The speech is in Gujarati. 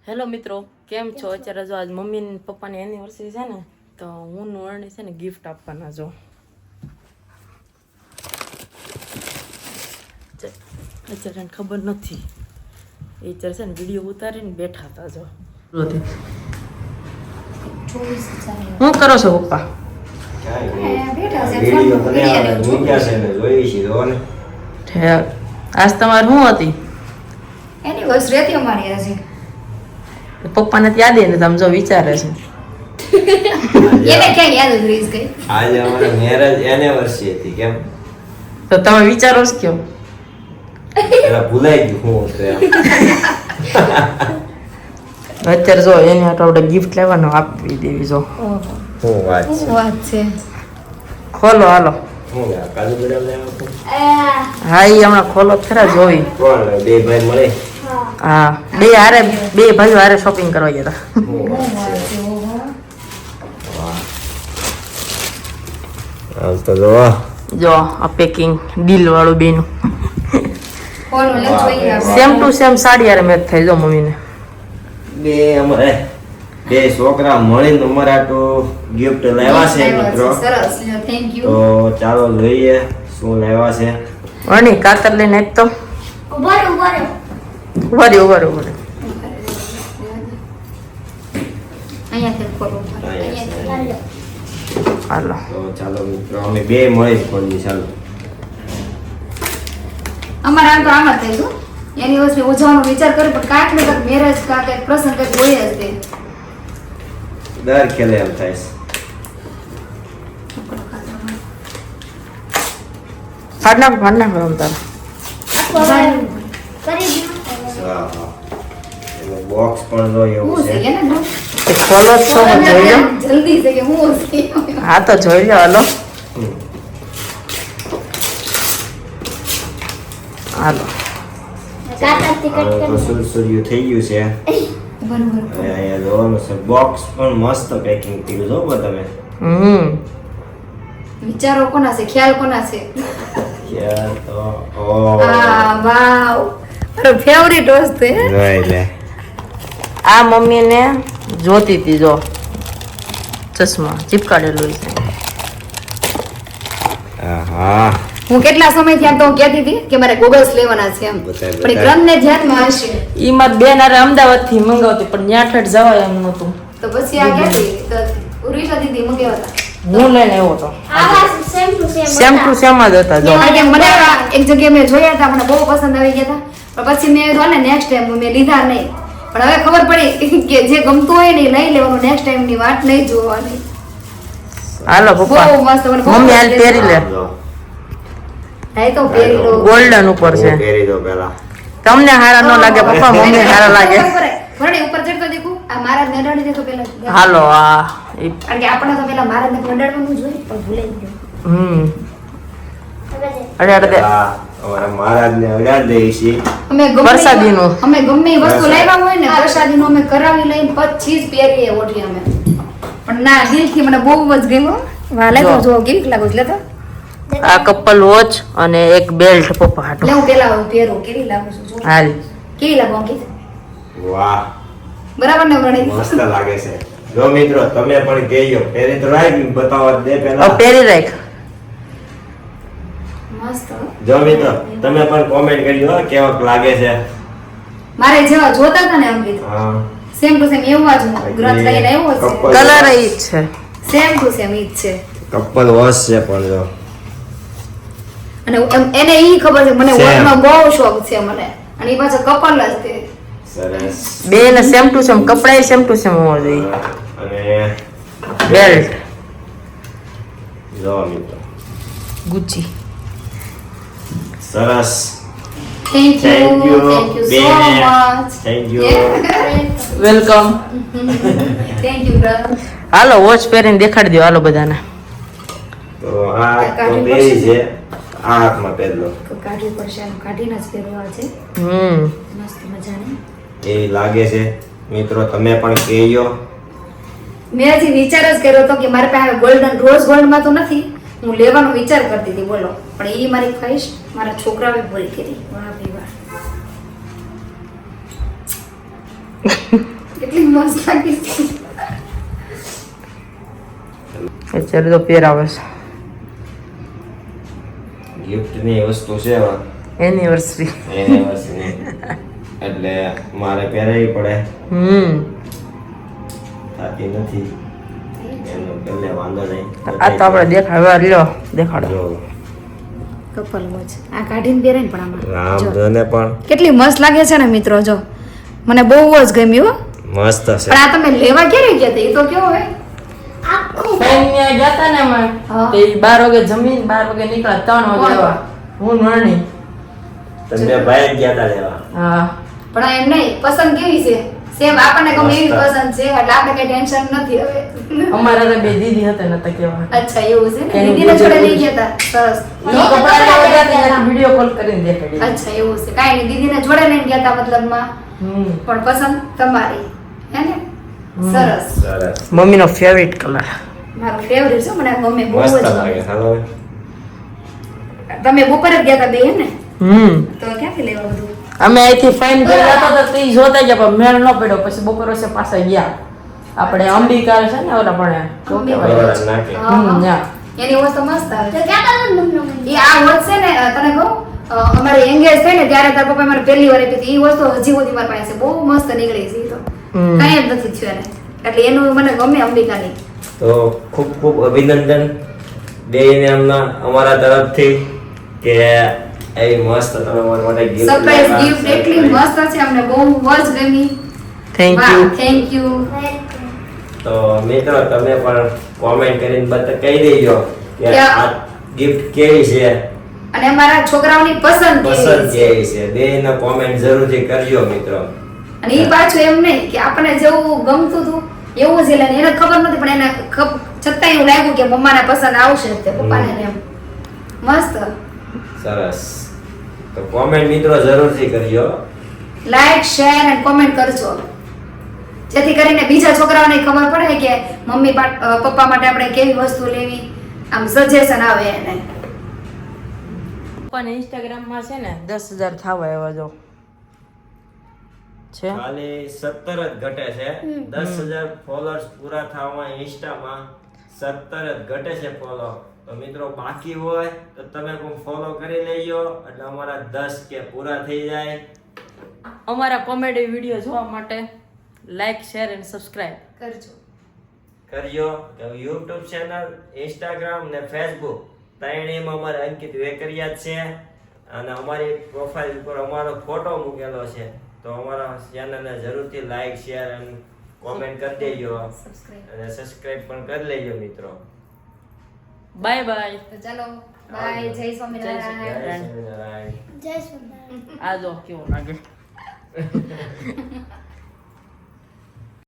હેલો મિત્રો, કેમ છો? અત્યારે જો આજ મમ્મી ને પપ્પાની એનિવર્સરી છે ને, તો હું અર્ણી છે ને ગિફ્ટ આપવાના જો. અત્યારે ખબર નથી, એ અત્યારે છે ને વિડીયો ઉતારીને બેઠા હતા જો. શું કરો છો પપ્પા? આજ તમારે શું હતી? એનિવર્સરી હતી અમારી આજે. પપ્પાને યાદ ને તમે જો વિચારે છે. એને ક્યાં યાદ જ રહી ગઈ. આજે અમારી મેરેજ એનિવર્સરી હતી કેમ? તો તમે વિચારો છો કેમ? એલા ભૂલાઈ ગયું હું તો એમ. અત્યારે જો એને હાટો આપણે ગિફ્ટ લેવાનો આપી દેવી જો. હું વાત છે. વાત છે. ખોલો હાલો. હું કાજુ બદામ લેવા તો હા, એ હમણાં ખોલો ખરા જોઈ. કોણ બે ભાઈ મળે? હા, બે ભાઈઓ હારે શોપિંગ કરવા ગયા હતા. હું વાત છે. વાહ. આમ તો જો આ પેકિંગ ડીલ વાળું બેનું ફોન લે જોઈએ આપણે. સેમ ટુ સેમ સાડી હારે મેચ થઈ જો મમ્મીને. બે અમારે બે છોકરા મળીને અમારા તો ગિફ્ટ લાવ્યા છે મિત્રો. સરસ, થેન્ક યુ. તો ચાલો જોઈએ શું લાવ્યા છે. અણી કાતર લઈને આપ તો. ઉભા રહ્યો. અહીંયાથી ખોલો. હાલો. તો ચાલો મિત્રો અમે બે મળી ખોલી ચાલો. અમારે આમ તો આમ જ થઈ ગયું. એનિવર્સરી ઉજવવાનો વિચાર કર્યો પણ કાંઈક ને કાંઈક મેરેજ કાંઈક પ્રસંગ કંઈક હોય જ તે. દર ખેલે એમ થાય છે. ફાડ નાખો રમ તારે. હા હા એનું બોક્સ પણ જો એવું હું છે છે. ને બહુ. તે ખોલો જ છો તો જોઈ લો. જલ્દી છે કે હું છે. હા તો જોઈ લો હાલો. હાલો. હવે તો સુરસુર્યું થઈ ગયું છે. બરોબર. હવે અહીંયા જોવાનું છે બોક્સ પણ મસ્ત પેકિંગ કર્યું જો તમે. વિચારો કોના છે, ખ્યાલ કોના છે? યાર તો આ વાવ, મારો ફેવરિટ વસ્તુ હે. જોઈ લે. આ મમ્મીને જોતી હતી જો ચશ્મા ચીપકાડેલું છે. આહા હું કેટલા સમયથી આમ તો કહેતી હતી કે મારે ગોગલ્સ લેવાના છે એમ. બતાય, પણ એ ગ્રંથને ધ્યાનમાં હશે. ઈ મારી બેન હારે અમદાવાદ થી મંગાવતી પણ ન્યા ઠેઠ જવાય એમ નતું. તો પછી આ કહેતી તો ઉર્વિશા દીદી મંગાવ્યા હતા. હું લઈને આવ્યો હતો. સેમ ટુ સેમ જ હતા જો. કારણ કે મને એક જગ્યાએ મેં જોયા હતા, મને બહુ પસંદ આવી ગયા હતા. પણ પછી મેં તો ને નેક્સ્ટ ટાઈમ મેં લીધા નહીં. પણ હવે ખબર પડી કે જે ગમતું હોય ને એ લઈ લેવાનું, નેક્સ્ટ ટાઈમ ની વાત નહીં જોવાની. હાલો પપ્પા બહુ મસ્ત, મને બહુ મમ્મી હાલ ગમે. પહેરી લે. હા, એ તો પહેરી લો. ગોલ્ડન ઉપર છે. પહેરી દો પેલા. તમને હારા ન લાગે પપ્પા, મમ્મી હારા લાગે. ભરણી ઉપર ચડતો દેખું આ મારા ને અડાડી દેતો પેલા. હાલો આ કારણ કે આપણે તો પેલા મારા ને અડાડવાનું જોઈએ પણ ભૂલાઈ ગયું. અરે અરે પેલા અમારા મહારાજને અડાડ દઈએ છીએ. અમે ગમે પ્રસાદીનું. અમે ગમે એ વસ્તુ લાવ્યા હોય ને પ્રસાદીનું અમે કરાવી લઈને પછી જ પહેરીએ ઓઢી અમે. પણ ના, દિલથી મને બહુ જ ગમ્યું. વાલે તો જો કેવી લાગુ છે લેતો. આ કપલ વોચ અને એક બેલ્ટ પપ્પા હાટો. લે હું પેલા પહેરું કેવી લાગુ છું જો. હાલ કેવી લાગુ અંકિત? વાહ બરાબર ને ભરણી? મસ્ત લાગે છે. જો મિત્રો તમે પણ કહેજો પહેરી તો રાખ બતાવવા દે હવે પેલા. પહેરી રાખ. મસ્ત. જો મિત્રો તમે પણ કોમેન્ટ કરજો હો, કેવાક લાગે છે. મારે જેવા જોતા હતા ને અંકિત હા સેમ ટુ સેમ એવા જ હું ગ્રંથ લઈને આવ્યો છે. કપલ કલર ઈ જ છે. સેમ ટુ સેમ ઈ જ છે. કપલ વોચ છે પણ જો અને એને ઈ ખબર છે મને Same. વોચનો બહુ શોખ છે મને. અને ઈ પાછો કપલ જ છે. સરસ. બે ને સેમ ટુ સેમ કપડા સેમ ટુ સેમ હોવા જોઈએ. અને બેલ્ટ જો મિત્રો ગુચી. સરસ. Thank you so બેન. much. Thank you. Welcome. Thank you brother. Hello watch પહેરીને દેખાડી દો હાલો બધાને. તો આ તો પહેરી છે. આ હાથમાં પહેરલો. કાઢવી પડશે, આનું કાઢીને જ પહેરવા છે. મસ્ત મજાની. એવી લાગે છે. મિત્રો તમે પણ કહેજો. મેં હજી વિચાર જ કર્યો હતો કે મારે પાસે ગોલ્ડન રોઝ ગોલ્ડમાં તો નથી, હું લેવાનો વિચાર કરતી હતી બોલો. પણ એ મારી ખ્વાહિશ મારા છોકરાએ પૂરી કરી. વાહ ભાઈ વાહ. મસ્ત લાગી અત્યારે તો પહેરાવે છે ગિફ્ટ ની વસ્તુ છે એનિવર્સરી. એનિવર્સરી એટલે મારે પહેરાવી પડે, થતી નથી એનું પેલે વાંધો નહીં. આ તો આપણે દેખાડવા લ્યો દેખાડો. જો કપલ વોચ આ કાઢીને પહેરે ને પણ આમાં જો. રામધને પણ કેટલી મસ્ત લાગે છે ને મિત્રો, જો મને બહુ જ ગમ્યું હો. મસ્ત છે. પણ આ તમે લેવા ક્યારે ગયા હતા? એ તો કેવો હોય ફેમિયા ગયા તા ને અમે હા. તે 12 વાગે જમીન 12 વાગે નીકળ્યા 3 વાગે આવ્યા. હું નરણી. તમને ભાઈ જ ગયા તા લેવા. હા પણ આ એમ નહીં, પસંદ કેવી છે? સેમ આપણને ગમે એવી મસ્ત. પસંદ છે એટલે આપણે કઈ ટેન્શન નથી હવે. અમારા તો બે દીદી હતા નતા કેવા. અચ્છા એવું છે ને, એનું દીદીને જોડે બીજું લઈ ગયા હતા. સરસ. ઈ કપડાં લેવા ગયા તા ત્યારે વિડિયો કોલ કરીને દેખાડી. અચ્છા એવું છે, કાંઈ નહીં, દીદીને જોડે લઈને ગયા હતા મતલબમાં, પણ પસંદ તમારી હે ને? સરસ. સરસ. મમ્મીનો ફેવરિટ કલર. મારો ફેવરિટ છે, મને આ ગમે બહુ મસ્ત જ. લાગે. હાલો તમે બપોરે જ ગયા હતા બે હે ને? તો ક્યાંથી લેવા બધું? અમે અહીંથી ફાઇન ગયા હતા તો તે જોતા ગયા પણ મેળ ન પડ્યો. પછી બપોર વર્ષે પાછા ગયા આપણે અંબિકા છે ને ઓલા પણ શું કહેવાય? બરોબર નાખે. ત્યાં. એની વસ્તુ મસ્ત આવે. એ આ વોચ છે ને, તને કહું અમારે એંગેજ થાય ને ત્યારે તારા પપ્પા મારે પહેલી વાર આપી હતી. એ વસ્તુ હજી સુધી મારી પાસે છે, બહુ મસ્ત નીકળી છે. ઈ તો કાંઈ જ નથી થયું એને, એટલે એનું મને ગમે અંબિકાની. તો ખૂબ ખૂબ અભિનંદન બેયને અમારા તરફથી કે એવી મસ્ત તમે અમારા માટે gift સરપ્રાઈઝ લાવ્યા. ગિફ્ટ એટલી મસ્ત છે, અમને બહુ જ ગમી. થેન્ક વાહ, યુ. Thank you. તો મિત્રો તમે પણ કોમેન્ટ કરીને કહી દેજો કે કે આ ગિફ્ટ કેવી છે, અને અમારા છોકરાઓની પસંદ પસંદ કેવી છે. કેવી છે, બેયનો કોમેન્ટ જરૂરથી કરજો મિત્રો. અને એ પાછું એમ નહીં કે આપણને જેવું ગમતું હતું એવું જ એટલે એને ખબર નથી, પણ એને છતાં એવું લાગ્યું કે મમ્માને પસંદ આવશે જ તે પપ્પાને ને એમ. મસ્ત. સરસ. તો કોમેન્ટ મિત્રો જરૂરથી કરજો. લાઈક શેર અને કોમેન્ટ કરજો, જેથી કરીને બીજા છોકરાઓને ખબર પડે કે મમ્મી પપ્પા માટે આપણે કેવી વસ્તુ લેવી, આમ સજેશન આવે એને. પપ્પાને ઇન્સ્ટાગ્રામમાં છે ને 10,000 થવા એવા જો છે. ખાલી 17 જ ઘટે છે. 10,000 ફોલોઅર્સ પૂરા થવામાં ઇન્સ્ટામાં 17 જ ઘટે છે ફોલો. તો મિત્રો બાકી હોય તો તમે કોઈ ફોલો કરી લેજો એટલે અમારા 10 કે પૂરા થઈ જાય. અમારા કોમેડી વિડીયો જોવા માટે લાઈક શેર અને સબસ્ક્રાઇબ કરજો. કે YouTube ચેનલ, Instagram ને Facebook ત્રણેયમાં અમારે અંકિત વેકરિયા જ છે અને અમારી પ્રોફાઇલ ઉપર અમારો ફોટો મૂકેલો છે. તો અમારા ચેનલને જરૂરથી લાઈક શેર અને કોમેન્ટ કરી દેજો અને સબસ્ક્રાઇબ પણ કરી લેજો મિત્રો. Bye bye. તો ચાલો બાય, જય સ્વામિનારાયણ. જય સ્વામિનારાયણ. આ જો કેવો લાગે.